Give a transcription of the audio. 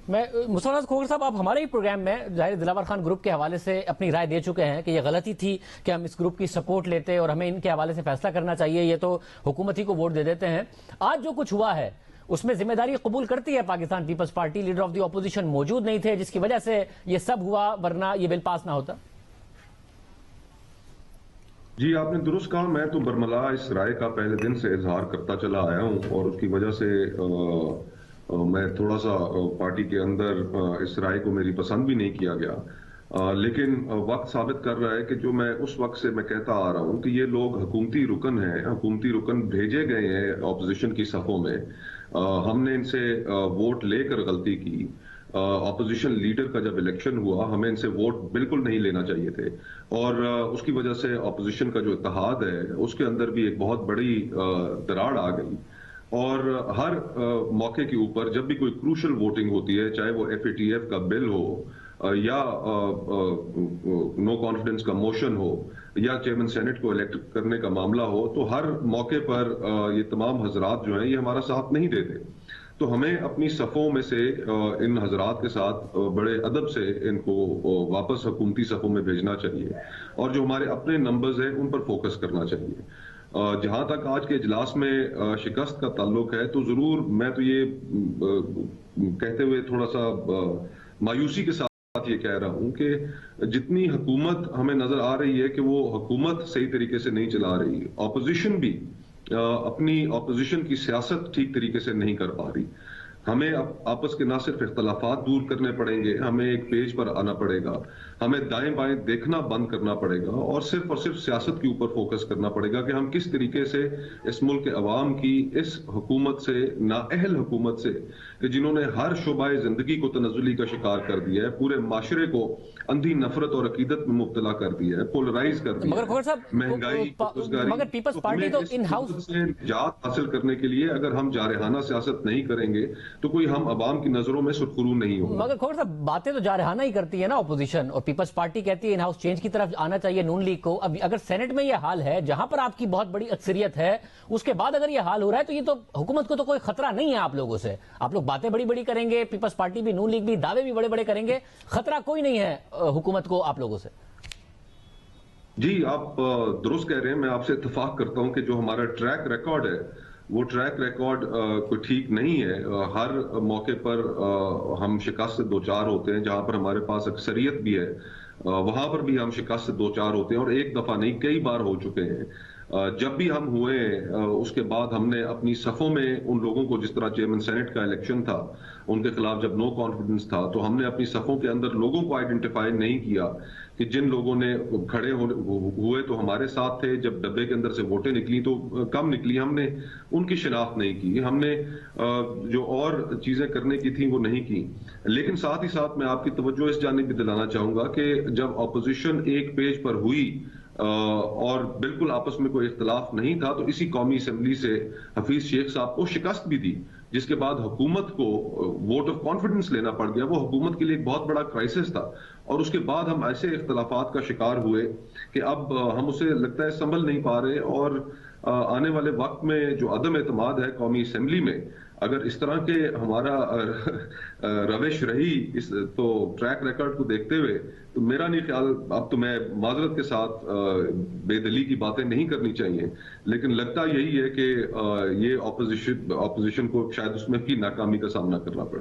मुसर्रत खोखर साहब, आप हमारे ही प्रोग्राम में जाहिर दिलावर खान ग्रुप के हवाले से अपनी राय दे चुके हैं कि यह गलती थी कि हम इस ग्रुप की सपोर्ट लेते और हमें इनके हवाले से फैसला करना चाहिए, ये तो हुकूमत ही को वोट दे देते हैं। आज जो कुछ हुआ है उसमें जिम्मेदारी कबूल करती है Pakistan Peoples Party? Leader of the opposition मौजूद नहीं थे जिसकी वजह से ये सब हुआ, वरना ये बिल पास ना होता। जी, आपने दुरुस्त कहा। मैं तो बरमला इस राय का पहले दिन से इजहार करता चला आया हूं और उसकी वजह से मैं थोड़ा सा पार्टी के अंदर इस राय को मेरी पसंद भी नहीं किया गया। लेकिन वक्त साबित कर रहा है कि जो मैं उस वक्त से मैं कहता आ रहा हूं कि ये लोग हुकूमती रुकन हैं, हुकूमती रुकन भेजे गए हैं ऑपोजिशन की सफ़ों में। हमने इनसे वोट लेकर गलती की। ऑपोजिशन लीडर का जब इलेक्शन हुआ, हमें इनसे वोट बिल्कुल नहीं लेना चाहिए थे और उसकी वजह से ऑपोजिशन का जो इत्तेहाद है उसके अंदर भी एक बहुत बड़ी दरार आ गई। और हर मौके के ऊपर जब भी कोई क्रूशल वोटिंग होती है, चाहे वो FATF का बिल हो या नो कॉन्फिडेंस का मोशन हो या चेयरमैन सेनेट को इलेक्ट करने का मामला हो, तो हर मौके पर ये तमाम हजरात जो हैं ये हमारा साथ नहीं देते। तो हमें अपनी सफ़ों में से इन हजरात के साथ बड़े अदब से इनको वापस हुकूमती सफ़ों में भेजना चाहिए और जो हमारे अपने नंबर्स हैं उन पर फोकस करना चाहिए। जहां तक आज के इजलास में शिकस्त का ताल्लुक है, तो जरूर मैं तो ये कहते हुए थोड़ा सा मायूसी के साथ ये कह रहा हूं कि जितनी हुकूमत हमें नजर आ रही है कि वो हुकूमत सही तरीके से नहीं चला रही, ऑपोजिशन भी अपनी ऑपोजिशन की सियासत ठीक तरीके से नहीं कर पा रही। हमें आपस के ना सिर्फ इख्तलाफात दूर करने पड़ेंगे, हमें एक पेज पर आना पड़ेगा, हमें दाएं बाएं देखना बंद करना पड़ेगा और सिर्फ सियासत के ऊपर फोकस करना पड़ेगा कि हम किस तरीके से इस मुल्क के अवाम की इस हुकूमत से, नाअहल हुकूमत से कि जिन्होंने हर शोबाए जिंदगी को तनज़ुली का शिकार कर दिया है, पूरे माशरे को अंधी नफरत और अकीदत में मुब्तला कर दिया है, पोलराइज कर दिया है, महंगाई, मगर पीपल्स पार्टी तो इन हाउस से निजात हासिल करने के लिए अगर हम जारहाना सियासत नहीं करेंगे तो कोई हम अवाम की नजरों में सुरखरू नहीं होगा। मगर खोखर साहब, बातें तो जारहाना ही करती है ना ऑपोजिशन, और पीपल्स पार्टी कहती है इन हाउस चेंज की तरफ आना चाहिए नून लीग को। अब अगर सेनेट में यह हाल है जहां पर आपकी बहुत बड़ी अक्सरियत है, उसके बाद अगर यह हाल हो रहा है तो ये तो हुकूमत को तो कोई खतरा नहीं है आप लोगों से। आप लोग बातें बड़ी बड़ी करेंगे, पीपल्स पार्टी भी, नून लीग भी, दावे भी बड़े बड़े करेंगे, खतरा कोई नहीं है हुकूमत को आप लोगों से। जी, आप दुरुस्त कह रहे हैं। मैं आपसे इत्तेफाक करता हूं कि जो हमारा ट्रैक रिकॉर्ड है वो ट्रैक रिकॉर्ड कोई ठीक नहीं है। हर मौके पर हम शिकस्त से दो चार होते हैं। जहां पर हमारे पास अक्सरियत भी है वहां पर भी हम शिकस्त से दो चार होते हैं और एक दफा नहीं कई बार हो चुके हैं। जब भी हम हुए उसके बाद हमने अपनी सफ़ों में उन लोगों को, जिस तरह चेयरमैन सेनेट का इलेक्शन था, उनके खिलाफ जब नो कॉन्फिडेंस था, तो हमने अपनी सफ़ों के अंदर लोगों को आइडेंटिफाई नहीं किया कि जिन लोगों ने खड़े हुए तो हमारे साथ थे, जब डब्बे के अंदर से वोटें निकली तो कम निकली, हमने उनकी शिनाख्त नहीं की, हमने जो और चीजें करने की थी वो नहीं की। लेकिन साथ ही साथ मैं आपकी तवज्जो इस जानिब भी दिलाना चाहूंगा कि जब अपोजिशन एक पेज पर हुई और बिल्कुल आपस में कोई इख्तलाफ नहीं था, तो इसी कौमी असेंबली से हफीज शेख साहब को शिकस्त भी दी, जिसके बाद हुकूमत को वोट ऑफ कॉन्फिडेंस लेना पड़ गया। वो हुकूमत के लिए एक बहुत बड़ा क्राइसिस था और उसके बाद हम ऐसे इख्तलाफात का शिकार हुए कि अब हम उसे लगता है संभल नहीं पा रहे और आने वाले वक्त में जो अदम एतमाद है कौमी असेंबली में, अगर इस तरह के हमारा रविश रही इस तो ट्रैक रिकॉर्ड को देखते हुए, तो मेरा नहीं ख्याल, अब तो मैं माजरत के साथ बेदली की बातें नहीं करनी चाहिए, लेकिन लगता यही है कि ये ऑपोजिशन को शायद उसमें भी नाकामी का सामना करना पड़े।